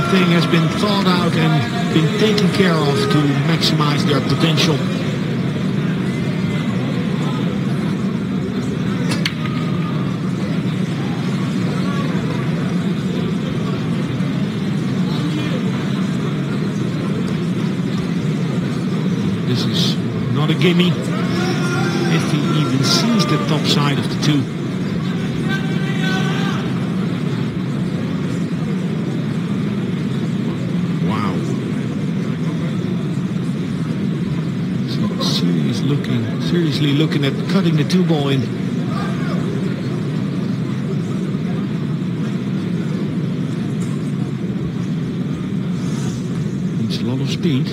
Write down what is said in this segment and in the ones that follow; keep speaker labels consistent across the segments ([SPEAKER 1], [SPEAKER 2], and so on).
[SPEAKER 1] everything has been thought out and been taken care of to maximize their potential. This is not a gimme if he even sees the top side of the two. Wow. So seriously looking at cutting the two ball in. Needs a lot of speed.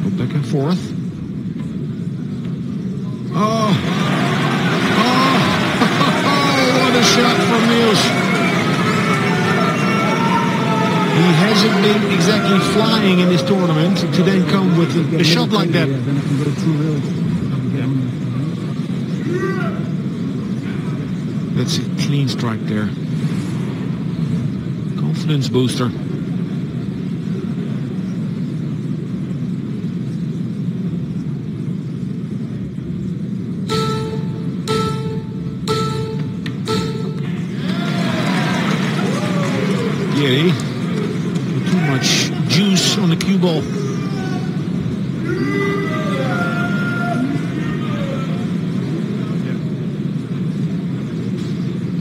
[SPEAKER 1] Go back and forth. Oh, what a shot from Niels. He hasn't been exactly flying in this tournament to then come with a shot like that. That's a clean strike there. Confidence booster. Too much juice on the cue ball.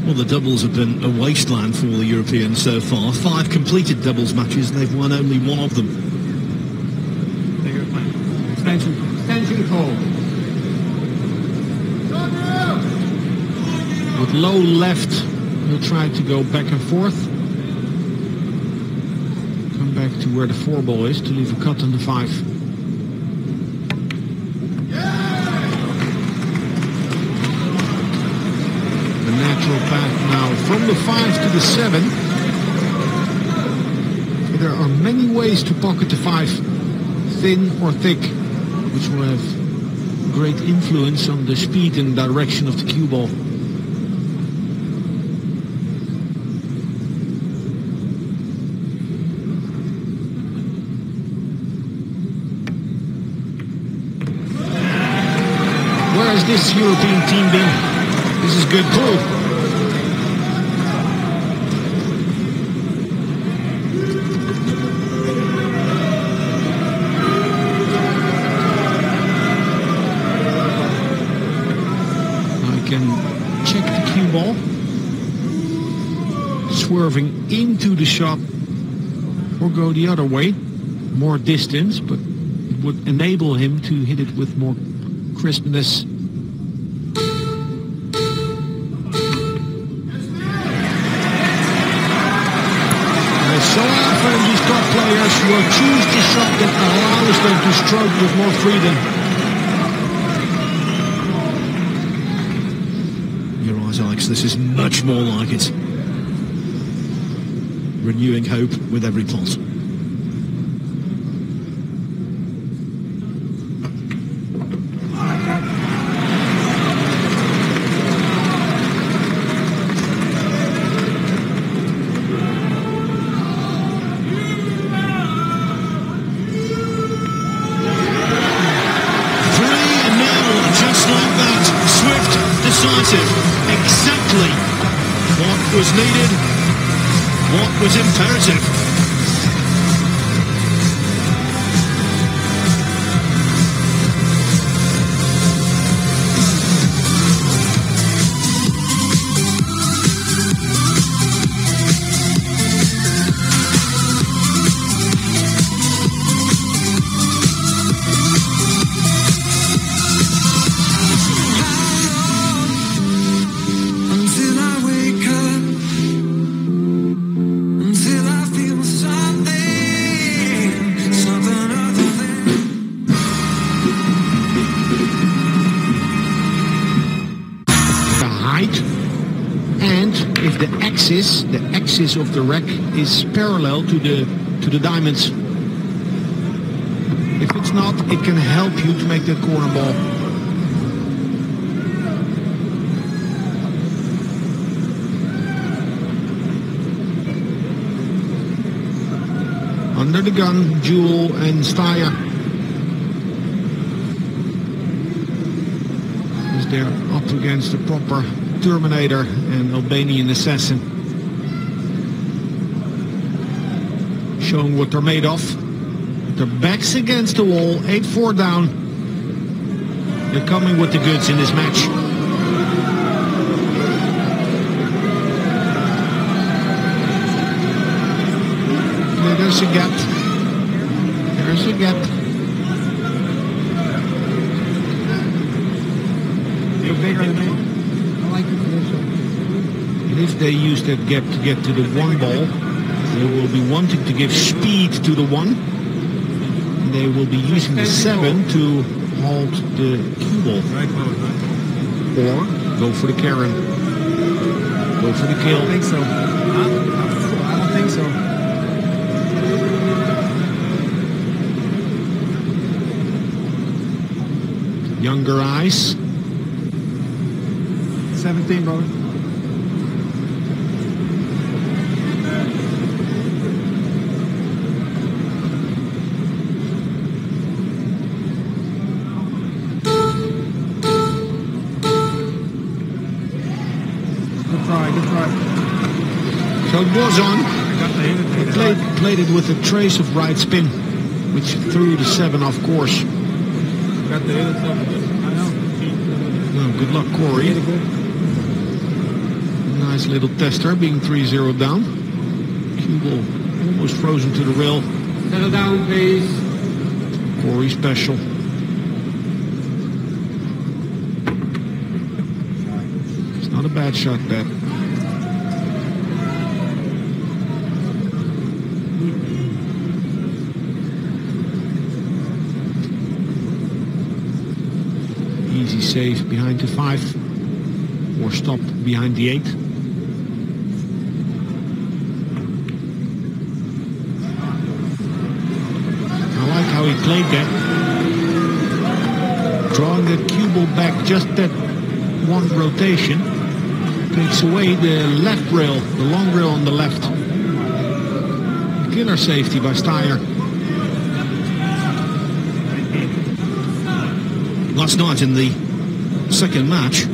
[SPEAKER 2] Well, the doubles have been a wasteland for the Europeans so far. 5 completed doubles matches, and they've won only 1 of them.
[SPEAKER 1] Extension call. With low left, he'll try to go back and forth. Back to where the 4 ball is to leave a cut on the 5. The natural path now from the 5 to the 7. There are many ways to pocket the 5, thin or thick, which will have great influence on the speed and direction of the cue ball. Where's this European team been? This is good too. I can check the cue ball. Swerving into the shot or go the other way. More distance, but it would enable him to hit it with more crispness. So often these top players will choose the shot that allows them to stroke with more freedom.
[SPEAKER 2] You're right, Alex. This is much more like it. Renewing hope with every pot. Exactly what was needed, what was imperative.
[SPEAKER 1] The axis of the rack is parallel to the diamonds. If it's not, it can help you to make that corner ball. Under the gun, Deuel and Styer. As they're up against the proper Terminator and Albanian assassin. Showing what they're made of. With their backs against the wall, 8-4 down. They're coming with the goods in this match. There's a gap. There's a gap.
[SPEAKER 3] You're bigger than me. I like the position.
[SPEAKER 1] And if they use that gap to get to the one ball, they will be wanting to give speed to the one. And they will be using the 7 to halt the cue ball. Or go for the Karen. Go for the kill.
[SPEAKER 3] I don't think so. I don't think so.
[SPEAKER 1] Younger eyes.
[SPEAKER 3] 17, brother. Good try, good try.
[SPEAKER 1] So it was on. Played it with a trace of right spin, which threw the 7 off course.
[SPEAKER 3] Got the other stuff. I know.
[SPEAKER 1] Oh, good luck, Corey. Nice little tester, being 3-0 down. Cue ball almost frozen to the rail.
[SPEAKER 3] Settle down, please.
[SPEAKER 1] Corey special. It's not a bad shot, that. Easy save behind the 5, or stop behind the 8. I like how he played that. Drawing the cue ball back just that one rotation. Takes away the left rail, the long rail on the left. Killer safety by Styer.
[SPEAKER 2] Last night in the second match,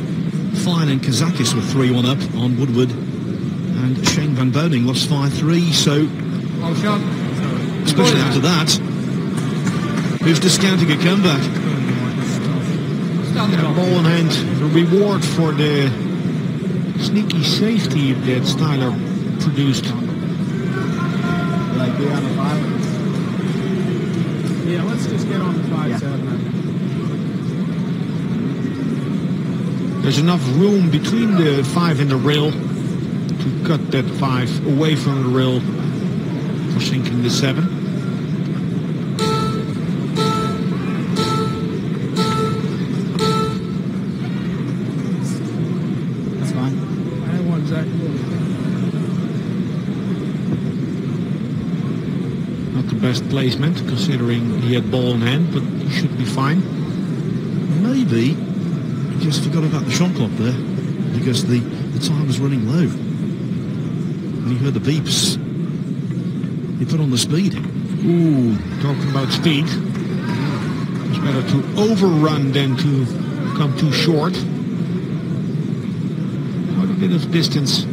[SPEAKER 2] Feijen and Kaci were 3-1 up on Woodward, and Shane Van Boning lost 5-3. So, especially after that, who's discounting a comeback?
[SPEAKER 1] Yeah, ball in hand, the reward for the sneaky safety that Styer produced.
[SPEAKER 3] Like we're on the 5. Yeah, let's just get on the 5-7.
[SPEAKER 1] There's enough room between the 5 and the rail to cut that 5 away from the rail for sinking the 7.
[SPEAKER 3] That's fine. I have one exactly.
[SPEAKER 1] Not the best placement considering he had ball in hand, but he should be fine.
[SPEAKER 2] Maybe he just forgot about the shot clock there, because the time was running low. When he heard the beeps, he put on the speed.
[SPEAKER 1] Ooh, talking about speed. It's better to overrun than to come too short. Quite a bit of distance.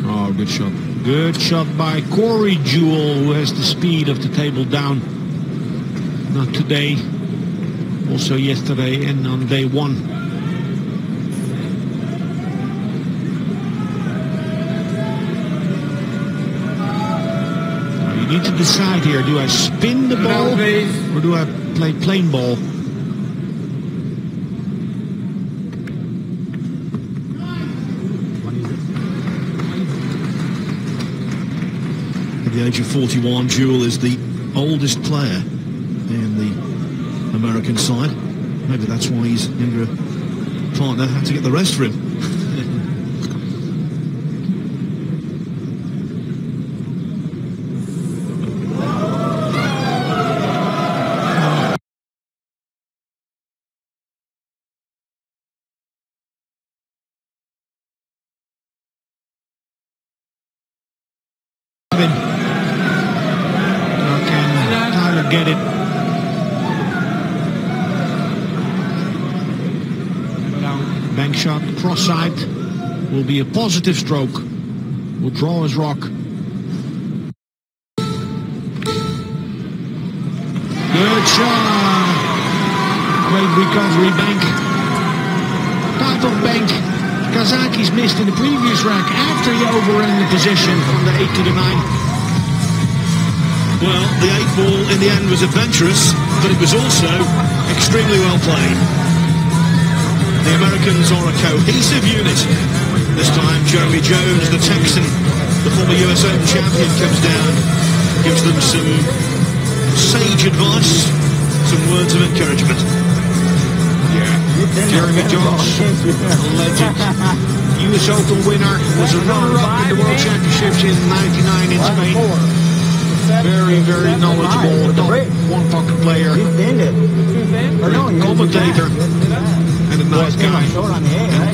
[SPEAKER 1] Oh, good shot. Good shot by Corey Deuel, who has the speed of the table down. Not today, also yesterday and on day 1. Now you need to decide here, do I spin the ball or do I play plain ball?
[SPEAKER 2] At the age of 41, Deuel is the oldest player in the American side. Maybe that's why his younger partner had to get the rest for him.
[SPEAKER 1] get it. Bank shot, cross side, will be a positive stroke. Will draw his rock. Good shot. Great recovery, Bank. Type of Bank. Kazaki's missed in the previous rack after he overran the position from the 8 to the 9.
[SPEAKER 2] Well, the 8 ball in the end was adventurous, but it was also extremely well played. The Americans are a cohesive unit. This time, Jeremy Jones, the Texan, the former US Open champion, comes down, gives them some sage advice, some words of encouragement.
[SPEAKER 1] Jeremy Jones, a legend. US Open winner, was a runner-up in the World Championships in '99 in Spain. Very, very knowledgeable, top one-pocket player, commentator, and a nice guy.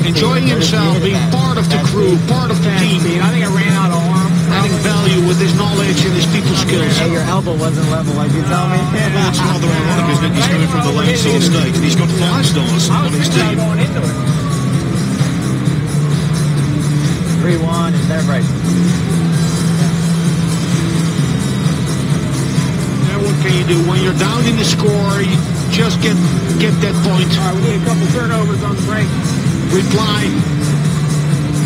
[SPEAKER 1] Enjoying himself, being part of the crew, part of the team.
[SPEAKER 3] I think I ran out of arm.
[SPEAKER 1] Adding value with his knowledge and his people skills.
[SPEAKER 4] Hey, your elbow wasn't level, like you tell me.
[SPEAKER 2] Well, it's rather ironic, isn't it? He's coming from the lane side state, and he's got 5 stars on his team.
[SPEAKER 4] 3-1 is their break.
[SPEAKER 1] What can you do when you're down in the score? You just get that point.
[SPEAKER 3] All right, we need a couple turnovers on the break.
[SPEAKER 1] Reply.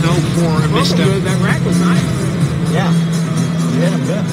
[SPEAKER 1] No for a misstep.
[SPEAKER 3] Good. That rack was nice.
[SPEAKER 4] Yeah. You hit him good.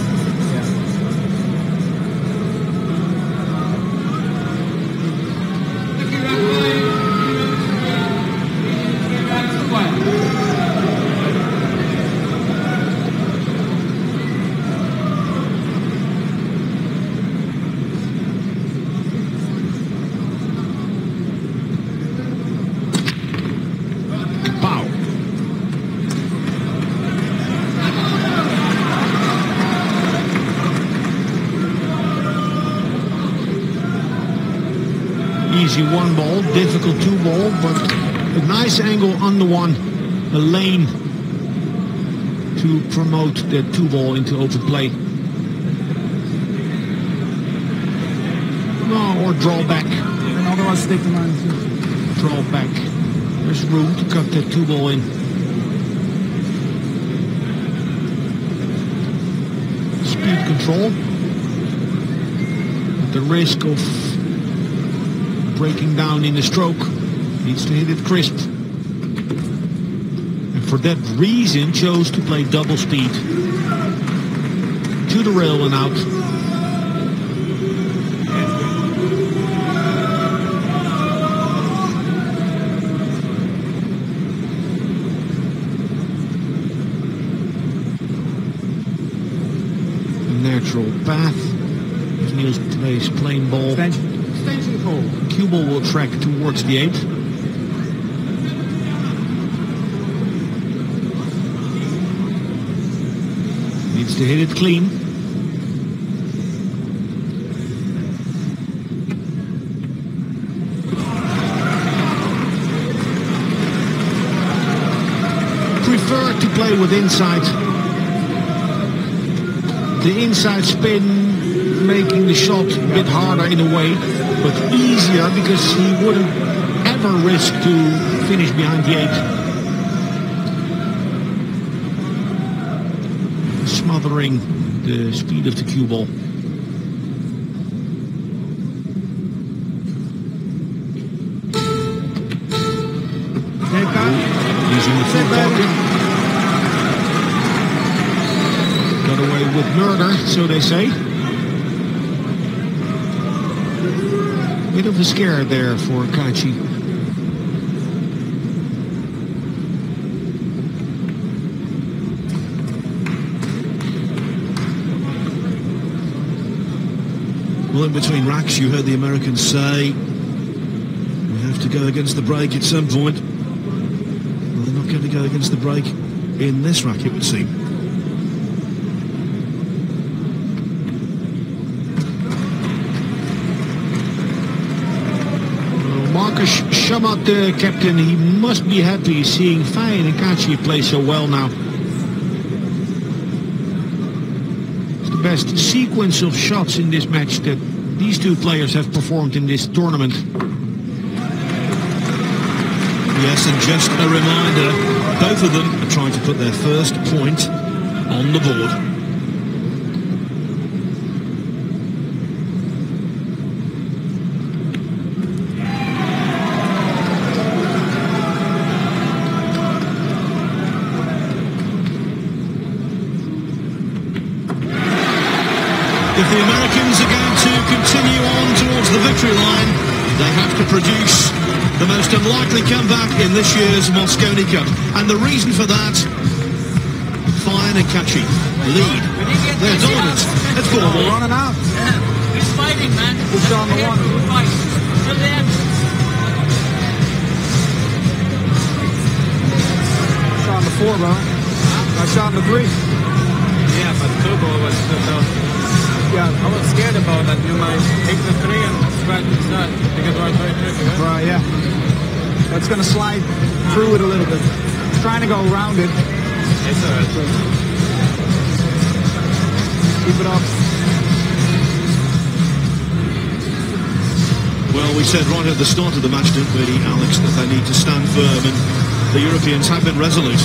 [SPEAKER 1] Easy 1 ball, difficult 2 ball, but a nice angle on the 1, a lane to promote the 2 ball into open play. No, or draw back.
[SPEAKER 3] Another one stick to mine.
[SPEAKER 1] Draw back. There's room to cut that 2 ball in. Speed control. At the risk of breaking down in the stroke, needs to hit it crisp. And for that reason chose to play double speed. To the rail and out. A natural path. As Niels plays plain ball.
[SPEAKER 3] Extension hole.
[SPEAKER 1] Cue ball will track towards the 8. Needs to hit it clean. Prefer to play with inside. The inside spin making the shot a bit harder in a way, but easier because he wouldn't ever risk to finish behind the 8. Smothering the speed of the cue ball. Using the full pocket. Got away with murder, so they say. Bit of a scare there for Kaci.
[SPEAKER 2] Well, in between racks, you heard the Americans say, we have to go against the break at some point. Well, they're not going to go against the break in this rack, it would seem.
[SPEAKER 1] Marcus Schamat, the captain, he must be happy seeing Feijen and Kaci play so well now. It's the best sequence of shots in this match that these two players have performed in this tournament.
[SPEAKER 2] Yes, and just a reminder, both of them are trying to put their first point on the board. If the Americans are going to continue on towards the victory line, they have to produce the most unlikely comeback in this year's Mosconi Cup. And the reason for that, Feijen and Kaci lead. They're dominant at 4-1.
[SPEAKER 3] Running out.
[SPEAKER 5] Yeah. He's fighting, man.
[SPEAKER 3] Push on the one.
[SPEAKER 5] Fight. Till the end.
[SPEAKER 3] Shot on the 4, bro. I shot on the 3.
[SPEAKER 4] Yeah, but Turbo was
[SPEAKER 3] Yeah.
[SPEAKER 4] I was scared about that. You might take the 3 and scratch the shot because it was very tricky, right?
[SPEAKER 3] Right, yeah. That's going to slide through it a little bit. Trying to go around it.
[SPEAKER 4] It's alright.
[SPEAKER 3] Keep it up.
[SPEAKER 2] Well, we said right at the start of the match, didn't we, Alex, that they need to stand firm, and the Europeans have been resolute.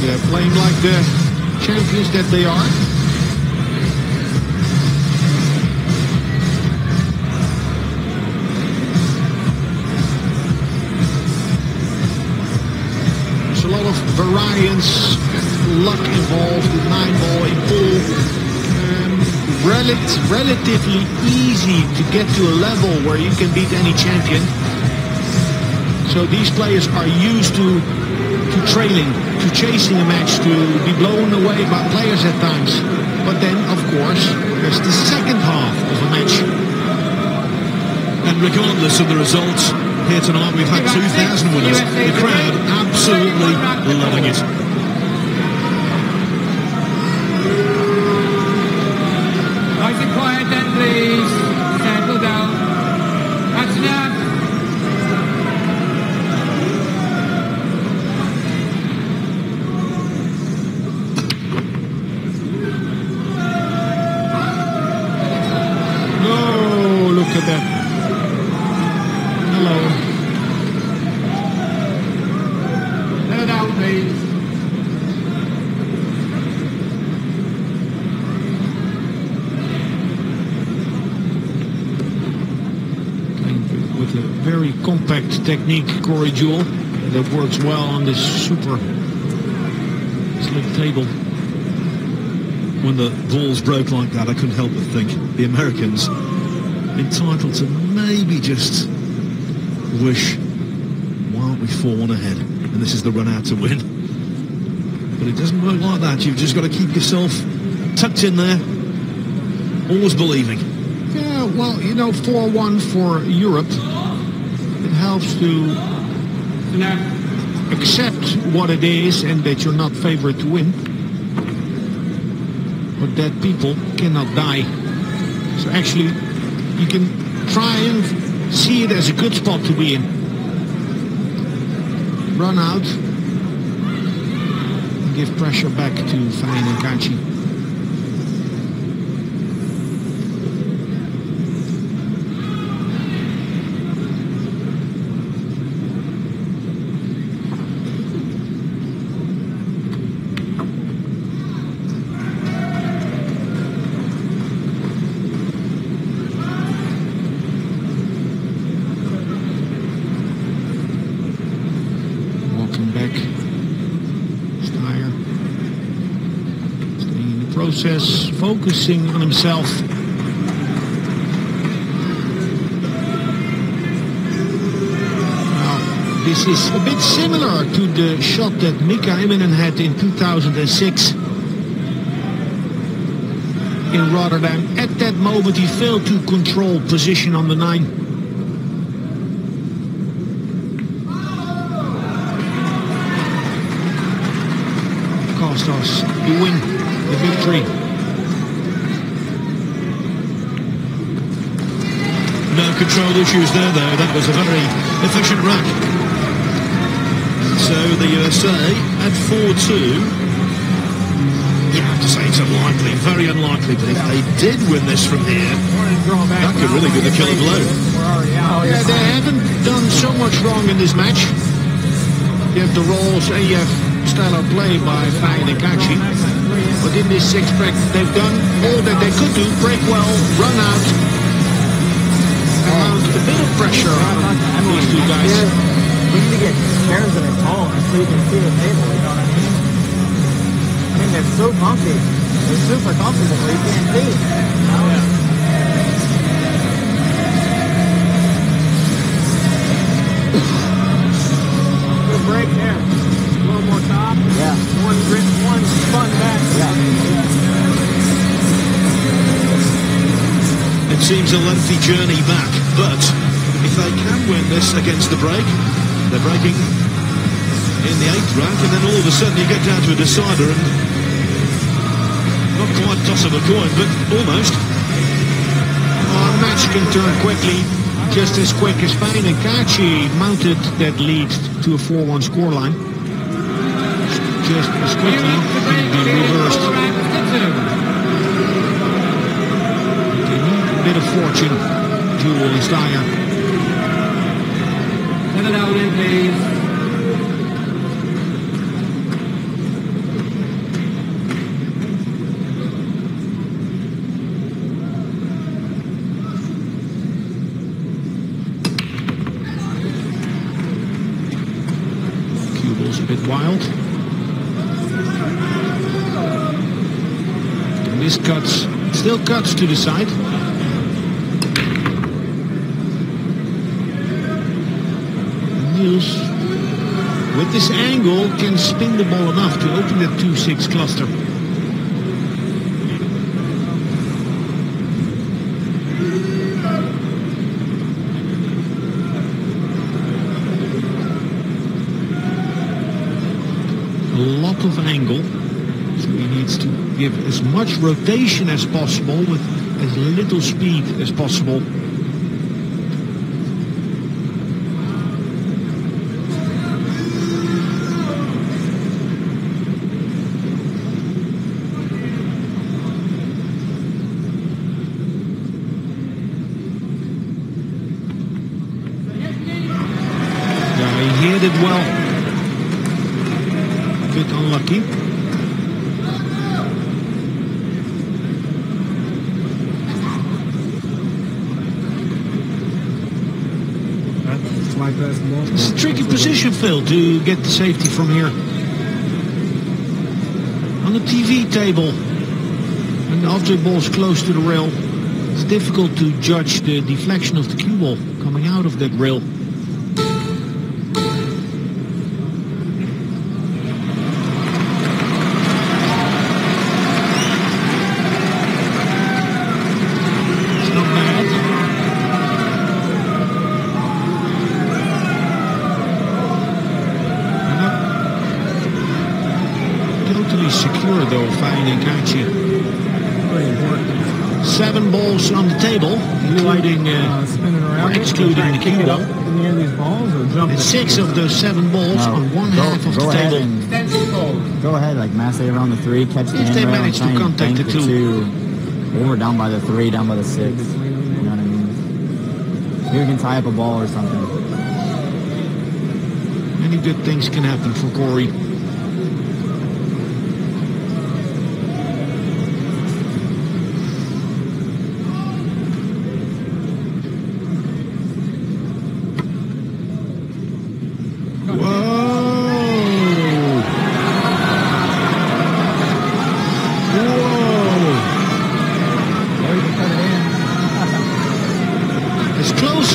[SPEAKER 1] Yeah, playing like the champions that they are. There's a lot of variance, luck involved, the 9-ball in pool. Relatively easy to get to a level where you can beat any champion. So these players are used to trailing, to chasing a match, to be blown away by players at times. But then, of course, there's the second half of a match.
[SPEAKER 2] And regardless of the results, here tonight we've had 2,000 winners. The crowd absolutely loving it.
[SPEAKER 5] Nice and quiet then, please. Settle down. That's enough.
[SPEAKER 1] Oh, look at that. Hello.
[SPEAKER 5] Let it out, please.
[SPEAKER 1] With a very compact technique, Corey Deuel, that works well on this super slick table.
[SPEAKER 2] When the balls broke like that, I couldn't help but think the Americans entitled to maybe just wish, why aren't we 4-1 ahead? And this is the run out to win. But it doesn't work like that. You've just got to keep yourself tucked in there, always believing.
[SPEAKER 1] Yeah, well, you know, 4-1 for Europe, it helps to accept what it is and that you're not favored to win. But that people cannot die. So actually, you can try and see it as a good spot to be in. Run out. And give pressure back to Feijen and Kaci. Styer staying in the process, focusing on himself. Now, this is a bit similar to the shot that Mika Immonen had in 2006 in Rotterdam. At that moment, he failed to control position on the 9. Cost us the win, the victory.
[SPEAKER 2] No control issues there, though. That was a very efficient rack. So the USA at 4-2. You have to say it's unlikely, very unlikely, but if they did win this from here, that could really be the killer blow.
[SPEAKER 1] Yeah, they haven't done so much wrong in this match. You have the rolls and you have stellar play by Feijen and Kaci. But in this sixth break, they've done all that they could do. Break well, run out, and mount a bit of pressure on these two guys.
[SPEAKER 3] We need to get chairs that are tall so you can see the table, you know what I mean? I mean, they're so comfy. They're super comfortable, but you can't see. Good break there. A little more top. Yeah. One grip, one spun back. Yeah.
[SPEAKER 2] It seems a lengthy journey back, but if they can win this against the break, they're breaking in the 8th rank, and then all of a sudden you get down to a decider, and not quite toss of a coin, but almost.
[SPEAKER 1] A match can turn quickly, just as quick as Feijen and Kaci mounted that lead to a 4-1 scoreline. Just as quickly can be reversed. They need a bit of fortune, Deuel and Styer.
[SPEAKER 5] Settle down in, please.
[SPEAKER 1] Cubal's a bit wild. And this cuts, still cuts to the side. With this angle can spin the ball enough to open that 2-6 cluster. A lot of angle, so he needs to give as much rotation as possible with as little speed as possible. He hit it well. A bit unlucky. It's a tricky position, Phil, to get the safety from here. On the TV table, when the object ball's close to the rail, it's difficult to judge the deflection of the cue ball coming out of that rail. Secure though, Feijen and Kaci.
[SPEAKER 3] Very important.
[SPEAKER 1] 7 balls on the table, including or excluding the cue ball. And 6 of those 7 balls on one half of the table.
[SPEAKER 3] Go ahead, like mass it around the 3, catch the
[SPEAKER 1] If they manage to contact the
[SPEAKER 3] 2. Or down by the 3, down by the 6. You know what I mean? Maybe we can tie up a ball or something.
[SPEAKER 1] Many good things can happen for Corey.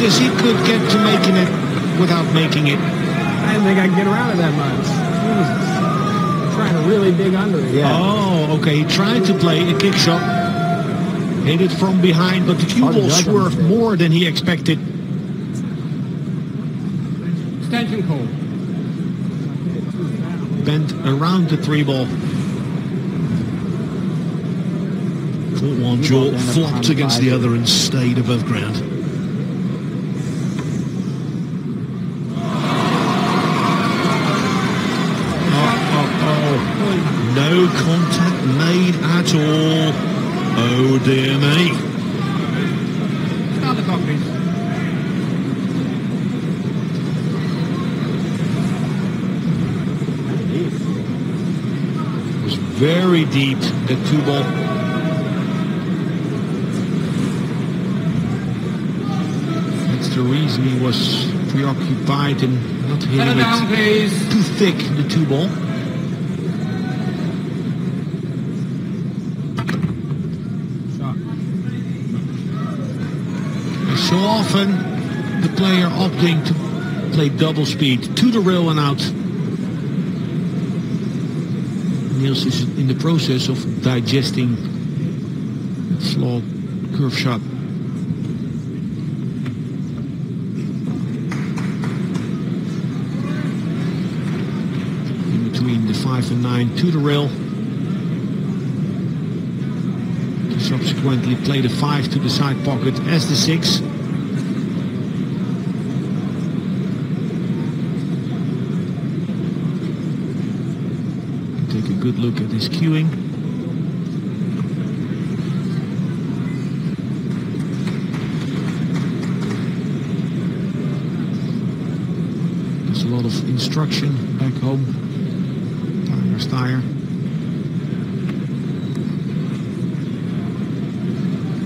[SPEAKER 1] As he could get to making it without making it.
[SPEAKER 3] I didn't think I could get around it that much. He was trying to really dig under it.
[SPEAKER 1] Yeah. Oh, okay. He tried to play a kick shot. Hit it from behind, but the cue ball swerved more than he expected.
[SPEAKER 5] Extension call.
[SPEAKER 1] Bent around the 3 ball.
[SPEAKER 2] 4-1 jaw flopped against the other and stayed above ground. No contact made at all. Oh dear me.
[SPEAKER 5] Start the clock, please.
[SPEAKER 1] It was very deep, the 2-ball. That's the reason he was preoccupied and not hitting
[SPEAKER 5] Settle down,
[SPEAKER 1] it
[SPEAKER 5] please.
[SPEAKER 1] too thick, the 2-ball. So often the player opting to play double speed to the rail and out. Niels is in the process of digesting that slow curve shot. In between the 5 and 9 to the rail. To subsequently play the 5 to the side pocket as the 6. Take a good look at his cueing. There's a lot of instruction back home. Styer.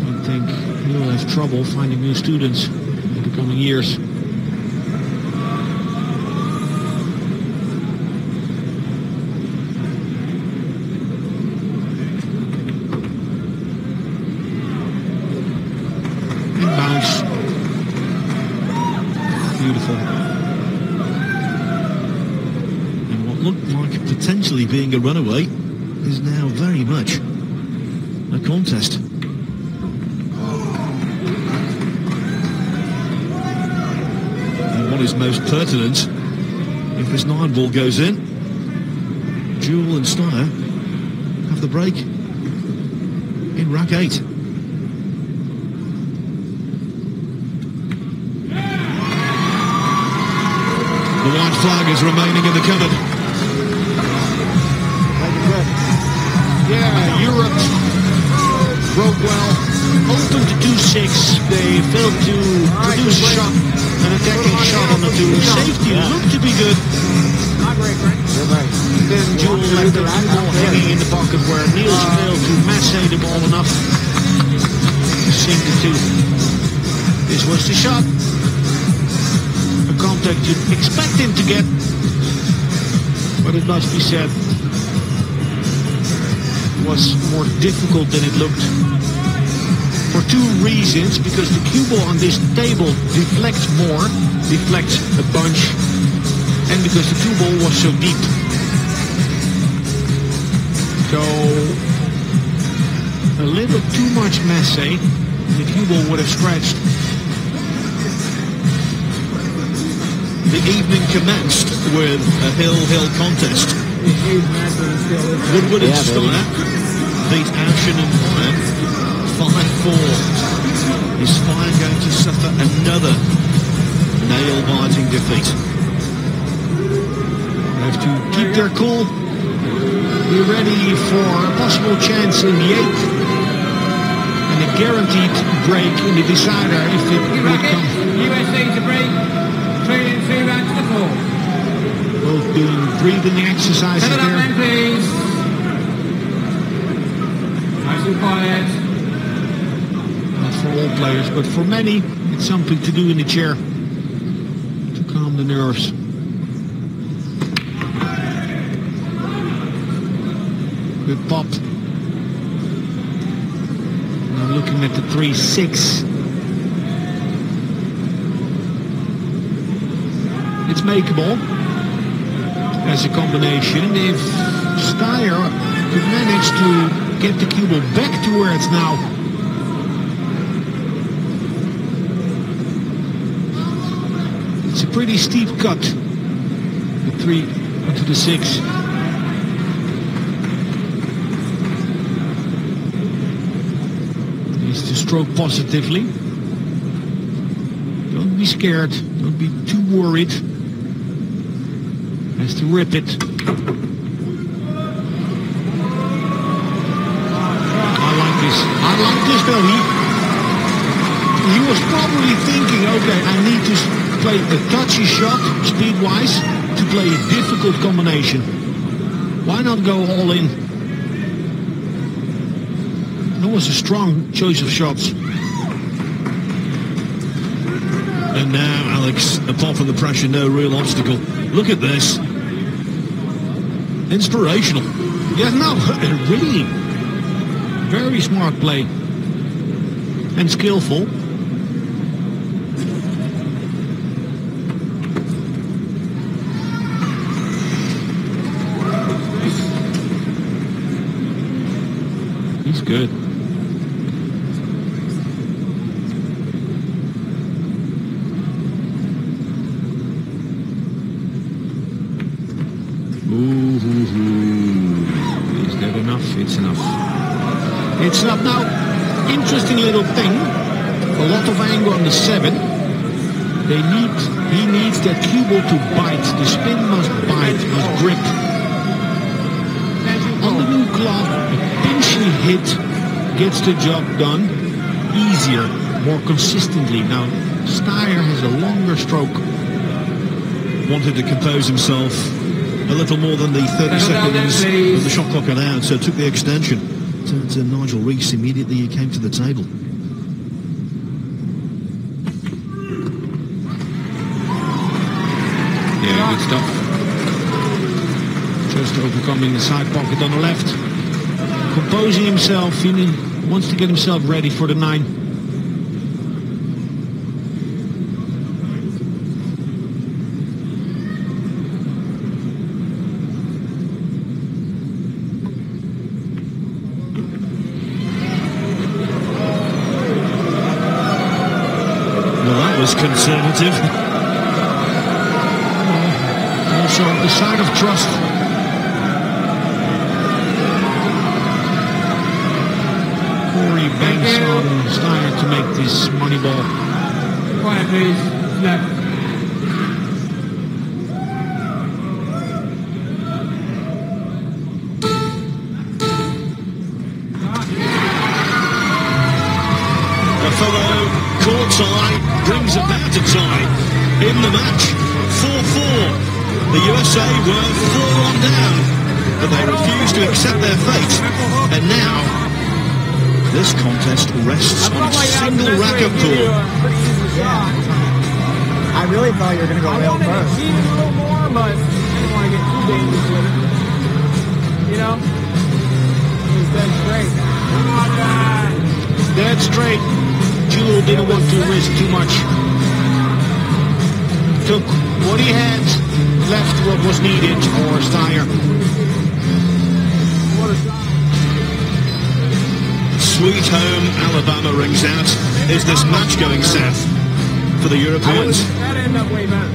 [SPEAKER 1] I think he'll have trouble finding new students in the coming years.
[SPEAKER 2] Potentially being a runaway is now very much a contest. And what is most pertinent, if this 9-ball goes in, Deuel and Styer have the break in rack 8. The white flag is remaining in the cupboard.
[SPEAKER 1] Yeah, Europe broke well. Open to 2-6. They failed to produce a shot, an attacking shot on the 2. Safety looked to be good.
[SPEAKER 3] Not great, Frank.
[SPEAKER 1] Then Deuel left the 2-ball hanging in the pocket where Niels failed to massay the ball enough to sink the 2. This was the shot. A contact you'd expect him to get. But it must be said, was more difficult than it looked for 2 reasons. Because the cue ball on this table deflects more, deflects a bunch, and because the 2-ball was so deep. So a little too much massé, the cue ball would have scratched.
[SPEAKER 2] The evening commenced with a hill-hill contest. Woodward and Styer beat Ashen and Feijen 5-4. Is Feijen going to suffer another nail-biting defeat?
[SPEAKER 1] They have to keep their cool, be ready for a possible chance in the 8th, and a guaranteed break in the decider if it will come.
[SPEAKER 5] USA to break, 3-2 back to the 4.
[SPEAKER 1] Both doing breathing exercises
[SPEAKER 5] Set it up
[SPEAKER 1] there.
[SPEAKER 5] then, please. Nice and quiet.
[SPEAKER 1] Not for all players, but for many, it's something to do in the chair to calm the nerves. Good pop. Now looking at the 3-6. It's makeable as a combination if Styer could manage to get the cue ball back to where it's now. It's a pretty steep cut, the 3 into the 6. Needs to stroke positively. Don't be scared, don't be too worried. Has to rip it. this. I like this though. He was probably thinking, okay, I need to play a touchy shot, speed-wise, to play a difficult combination. Why not go all in? That was a strong choice of shots.
[SPEAKER 2] And now Alex, apart from the pressure, no real obstacle. Look at this. Inspirational.
[SPEAKER 1] Yeah, no, really. Very smart play. And skillful. He's good. Is that enough? It's enough. It's enough now. Interesting little thing. A lot of angle on the 7. He needs that cue ball to bite. The spin must bite, must grip. On the new club, a pinchy hit gets the job done easier, more consistently. Now, Styer has a longer stroke.
[SPEAKER 2] Wanted to compose himself a little more than the 30 seconds of the shot clock allowed, so took the extension. To Nigel Rees immediately he came to the table.
[SPEAKER 1] Yeah, good stuff. Just overcoming the side pocket on the left. Composing himself, he wants to get himself ready for the 9.
[SPEAKER 2] Conservative.
[SPEAKER 1] Also the side of trust. Corey banks on Styer to make this money ball.
[SPEAKER 5] Quiet, please. Left.
[SPEAKER 2] Brings about a tie in the match. 4-4. The USA were 4-1 down, but they refused to accept their fate. And now, this contest rests on a single racket pool.
[SPEAKER 3] I really thought you were going to go rail first.
[SPEAKER 4] a little more, but I didn't want to get too dangerous with it. You know? It was dead straight.
[SPEAKER 1] Dead straight. Deuel didn't want to risk too much. Took what he had, left what was needed for Styer.
[SPEAKER 2] Sweet home Alabama rings out. Is this match going south for the Europeans?
[SPEAKER 4] That ended up way better.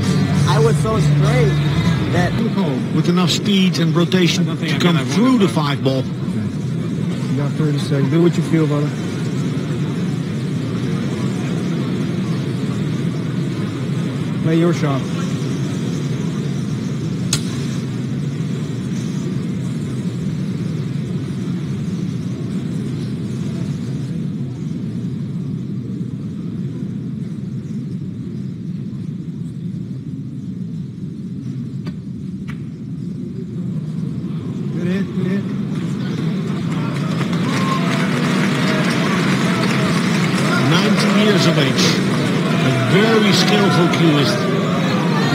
[SPEAKER 3] I was so straight that...
[SPEAKER 1] With enough speed and rotation to come through the 5 ball.
[SPEAKER 4] You got 30 seconds. Do what you feel, brother. Play your shot. Good hit, good hit.
[SPEAKER 1] 19 years of age. A very skillful cueist.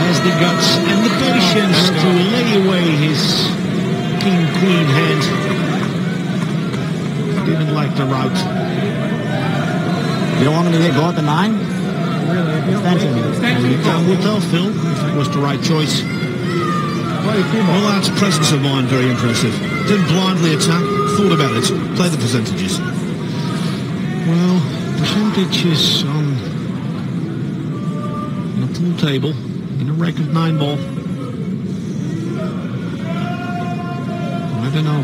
[SPEAKER 1] Has the guts and the patience to lay away his king-queen hand. Didn't like the route.
[SPEAKER 3] You don't want me to go at the 9? Extension.
[SPEAKER 1] Time will tell, Phil, if it was the right choice.
[SPEAKER 2] Well, that's presence of mind, very impressive. Didn't blindly attack, thought about it, play the percentages.
[SPEAKER 1] Well, percentages on the pool table in a record 9 ball. I don't know.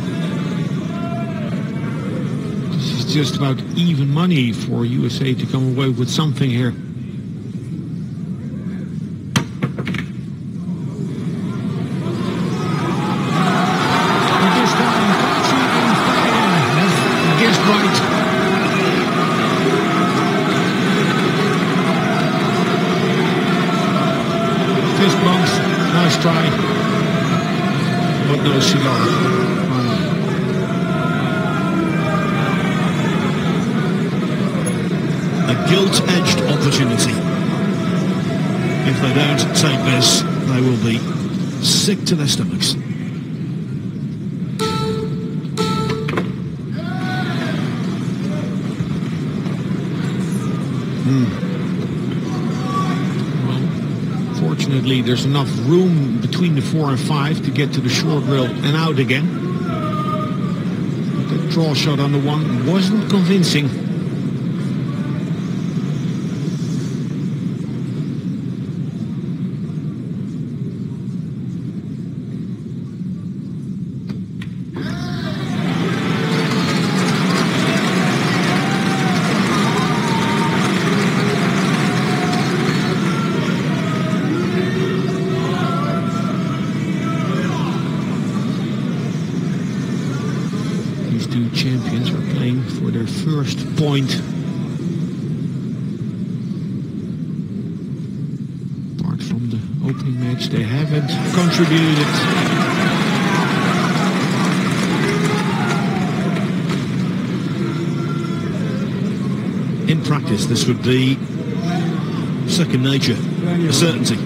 [SPEAKER 1] This is just about even money for USA to come away with something here. This time, Kaci and Feijen have guessed right. fist bump. Nice try. But no cigar.
[SPEAKER 2] A gilt-edged opportunity. If they don't take this, they will be sick to their stomachs.
[SPEAKER 1] Well, fortunately, there's enough room between the 4 and 5 to get to the short rail and out again. But the draw shot on the 1 wasn't convincing. These two champions are playing for their first point. Apart from the opening match, they haven't contributed.
[SPEAKER 2] In practice, this would be second nature, a certainty.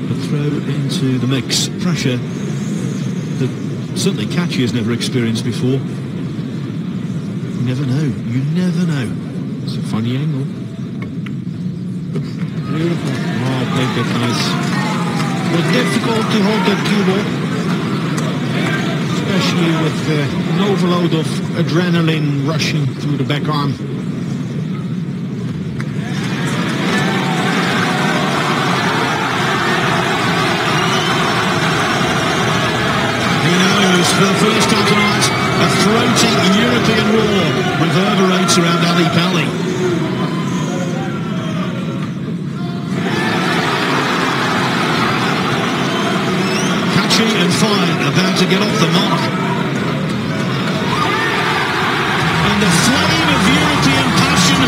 [SPEAKER 2] But throw into the mix pressure that certainly Kaci has never experienced before. You never know. You never know.
[SPEAKER 1] It's a funny angle.
[SPEAKER 3] Beautiful.
[SPEAKER 1] Oh, played that nice. It was difficult to hold that cue ball, especially with an overload of adrenaline rushing through the back arm.
[SPEAKER 2] For the first time tonight, a throaty European roar reverberates around Ali Pali. Kaci and Feijen about to get off the mark. And the flame of European passion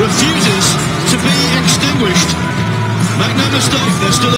[SPEAKER 2] refuses to be extinguished. Make no mistake, there's still